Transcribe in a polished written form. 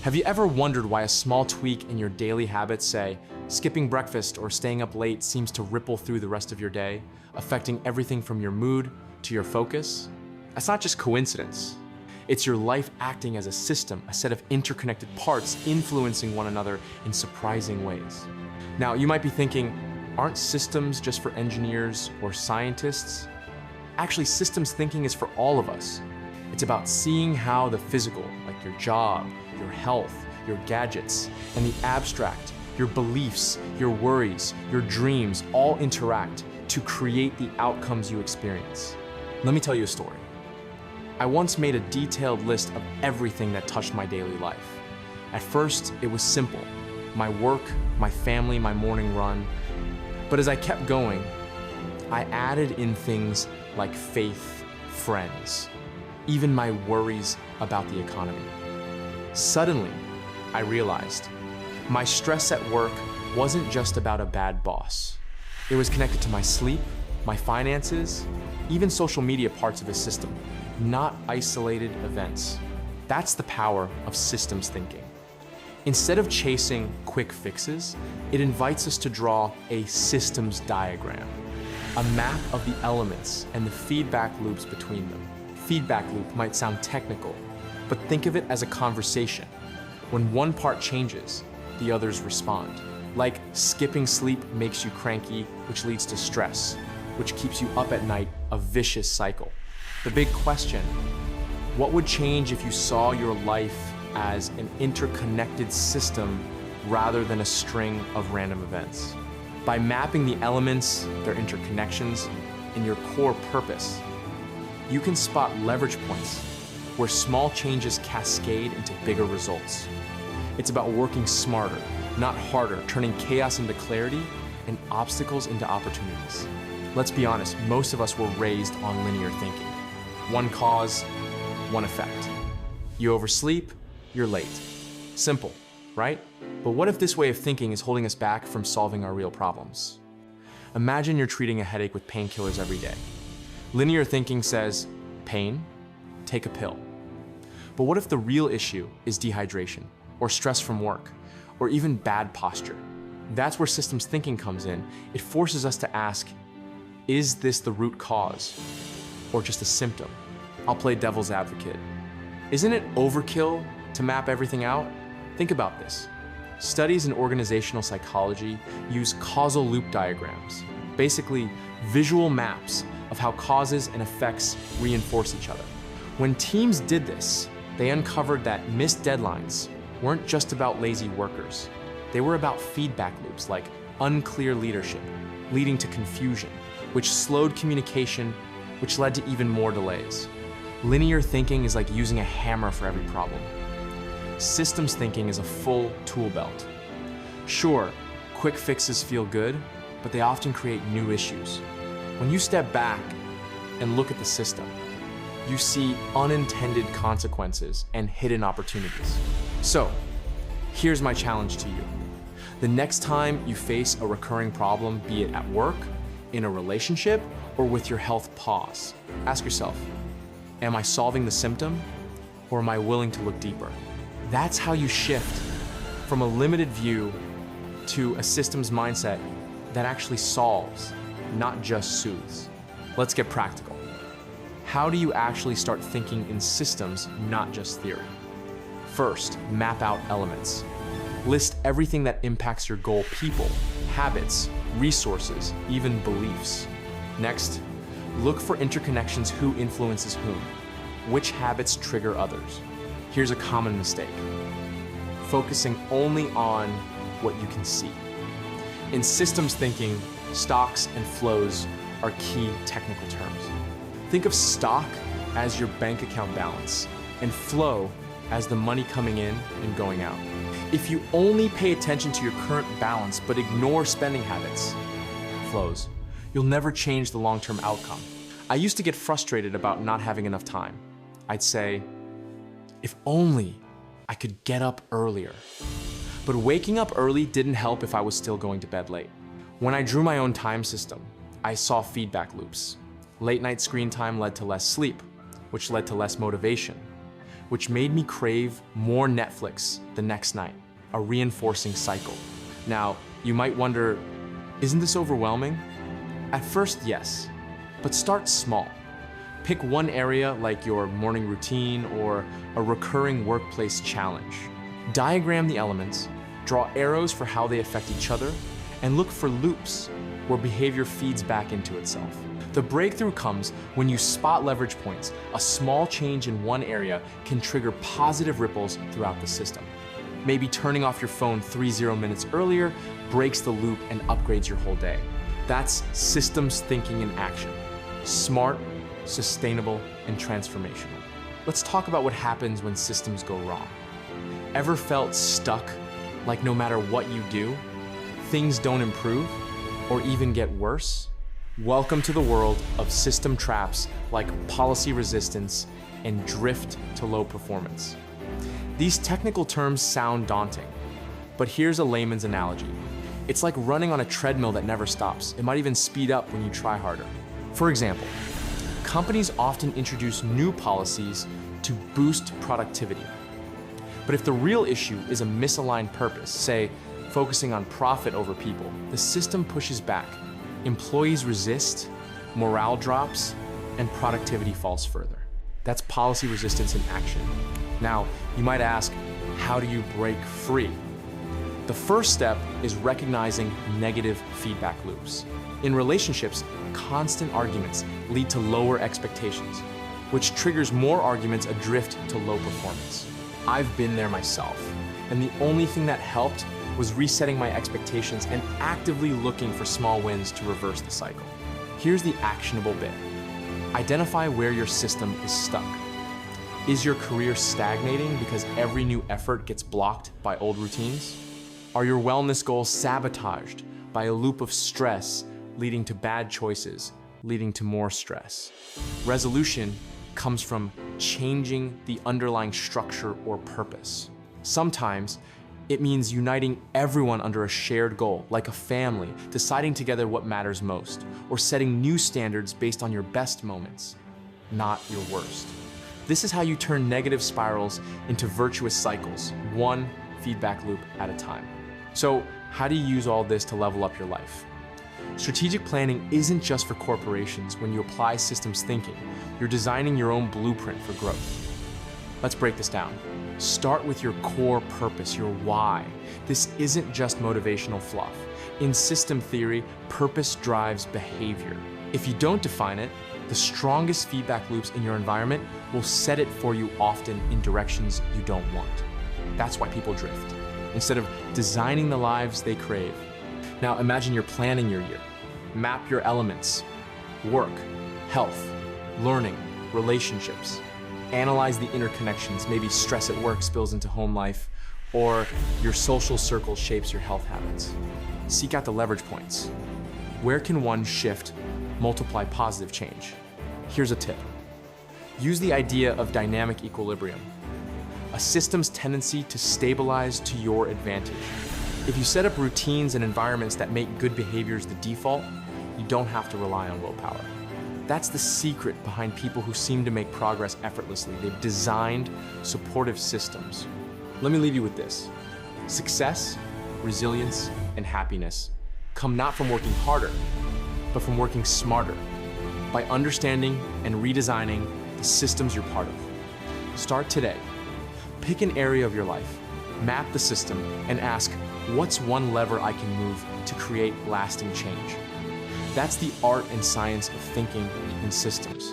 Have you ever wondered why a small tweak in your daily habits, say skipping breakfast or staying up late, seems to ripple through the rest of your day, affecting everything from your mood to your focus? That's not just coincidence. It's your life acting as a system, a set of interconnected parts influencing one another in surprising ways. Now, you might be thinking, aren't systems just for engineers or scientists? Actually, systems thinking is for all of us. It's about seeing how the physical, like your job, your health, your gadgets, and the abstract, your beliefs, your worries, your dreams, all interact to create the outcomes you experience. Let me tell you a story. I once made a detailed list of everything that touched my daily life. At first, it was simple. My work, my family, my morning run. But as I kept going, I added in things like faith, friends, even my worries about the economy. Suddenly, I realized my stress at work wasn't just about a bad boss. It was connected to my sleep, my finances, even social media parts of a system, not isolated events. That's the power of systems thinking. Instead of chasing quick fixes, it invites us to draw a systems diagram, a map of the elements and the feedback loops between them. Feedback loop might sound technical, but think of it as a conversation. When one part changes, the others respond. Like skipping sleep makes you cranky, which leads to stress, which keeps you up at night, a vicious cycle. The big question, what would change if you saw your life as an interconnected system rather than a string of random events? By mapping the elements, their interconnections, and your core purpose, you can spot leverage points where small changes cascade into bigger results. It's about working smarter, not harder, turning chaos into clarity and obstacles into opportunities. Let's be honest, most of us were raised on linear thinking. One cause, one effect. You oversleep, you're late. Simple, right? But what if this way of thinking is holding us back from solving our real problems? Imagine you're treating a headache with painkillers every day. Linear thinking says, pain, take a pill. But what if the real issue is dehydration, or stress from work, or even bad posture? That's where systems thinking comes in. It forces us to ask, is this the root cause, or just a symptom? I'll play devil's advocate. Isn't it overkill to map everything out? Think about this. Studies in organizational psychology use causal loop diagrams, basically visual maps of how causes and effects reinforce each other. When teams did this, they uncovered that missed deadlines weren't just about lazy workers. They were about feedback loops like unclear leadership, leading to confusion, which slowed communication, which led to even more delays. Linear thinking is like using a hammer for every problem. Systems thinking is a full tool belt. Sure, quick fixes feel good, but they often create new issues. When you step back and look at the system, you see unintended consequences and hidden opportunities. So, here's my challenge to you. The next time you face a recurring problem, be it at work, in a relationship, or with your health, pause. Ask yourself, am I solving the symptom, or am I willing to look deeper? That's how you shift from a limited view to a systems mindset that actually solves, not just soothes. Let's get practical. How do you actually start thinking in systems, not just theory? First, map out elements. List everything that impacts your goal: people, habits, resources, even beliefs. Next, look for interconnections: who influences whom, which habits trigger others. Here's a common mistake: focusing only on what you can see. In systems thinking, stocks and flows are key technical terms. Think of stock as your bank account balance and flow as the money coming in and going out. If you only pay attention to your current balance but ignore spending habits, flows, you'll never change the long-term outcome. I used to get frustrated about not having enough time. I'd say, if only I could get up earlier. But waking up early didn't help if I was still going to bed late. When I drew my own time system, I saw feedback loops. Late night screen time led to less sleep, which led to less motivation, which made me crave more Netflix the next night, a reinforcing cycle. Now, you might wonder, isn't this overwhelming? At first, yes, but start small. Pick one area like your morning routine or a recurring workplace challenge. Diagram the elements, draw arrows for how they affect each other, and look for loops where behavior feeds back into itself. The breakthrough comes when you spot leverage points. A small change in one area can trigger positive ripples throughout the system. Maybe turning off your phone 30 minutes earlier breaks the loop and upgrades your whole day. That's systems thinking in action. Smart, sustainable, and transformational. Let's talk about what happens when systems go wrong. Ever felt stuck? Like no matter what you do, things don't improve or even get worse? Welcome to the world of system traps like policy resistance and drift to low performance. These technical terms sound daunting, but here's a layman's analogy. It's like running on a treadmill that never stops. It might even speed up when you try harder. For example, companies often introduce new policies to boost productivity. But if the real issue is a misaligned purpose, say, focusing on profit over people, the system pushes back. Employees resist, morale drops, and productivity falls further. That's policy resistance in action. Now, you might ask, how do you break free? The first step is recognizing negative feedback loops. In relationships, constant arguments lead to lower expectations, which triggers more arguments adrift to low performance. I've been there myself, and the only thing that helped was resetting my expectations and actively looking for small wins to reverse the cycle. Here's the actionable bit. Identify where your system is stuck. Is your career stagnating because every new effort gets blocked by old routines? Are your wellness goals sabotaged by a loop of stress leading to bad choices, leading to more stress? Resolution comes from changing the underlying structure or purpose. Sometimes it means uniting everyone under a shared goal, like a family, deciding together what matters most, or setting new standards based on your best moments, not your worst. This is how you turn negative spirals into virtuous cycles, one feedback loop at a time. So, how do you use all this to level up your life? Strategic planning isn't just for corporations. When you apply systems thinking, you're designing your own blueprint for growth. Let's break this down. Start with your core purpose, your why. This isn't just motivational fluff. In system theory, purpose drives behavior. If you don't define it, the strongest feedback loops in your environment will set it for you, often in directions you don't want. That's why people drift, instead of designing the lives they crave. Now imagine you're planning your year. Map your elements: work, health, learning, relationships. Analyze the interconnections. Maybe stress at work spills into home life, or your social circle shapes your health habits. Seek out the leverage points. Where can one shift multiply positive change? Here's a tip. Use the idea of dynamic equilibrium, a system's tendency to stabilize to your advantage. If you set up routines and environments that make good behaviors the default, you don't have to rely on willpower. That's the secret behind people who seem to make progress effortlessly. They've designed supportive systems. Let me leave you with this. Success, resilience, and happiness come not from working harder, but from working smarter, by understanding and redesigning the systems you're part of. Start today. Pick an area of your life, map the system, and ask, what's one lever I can move to create lasting change? That's the art and science of thinking in systems.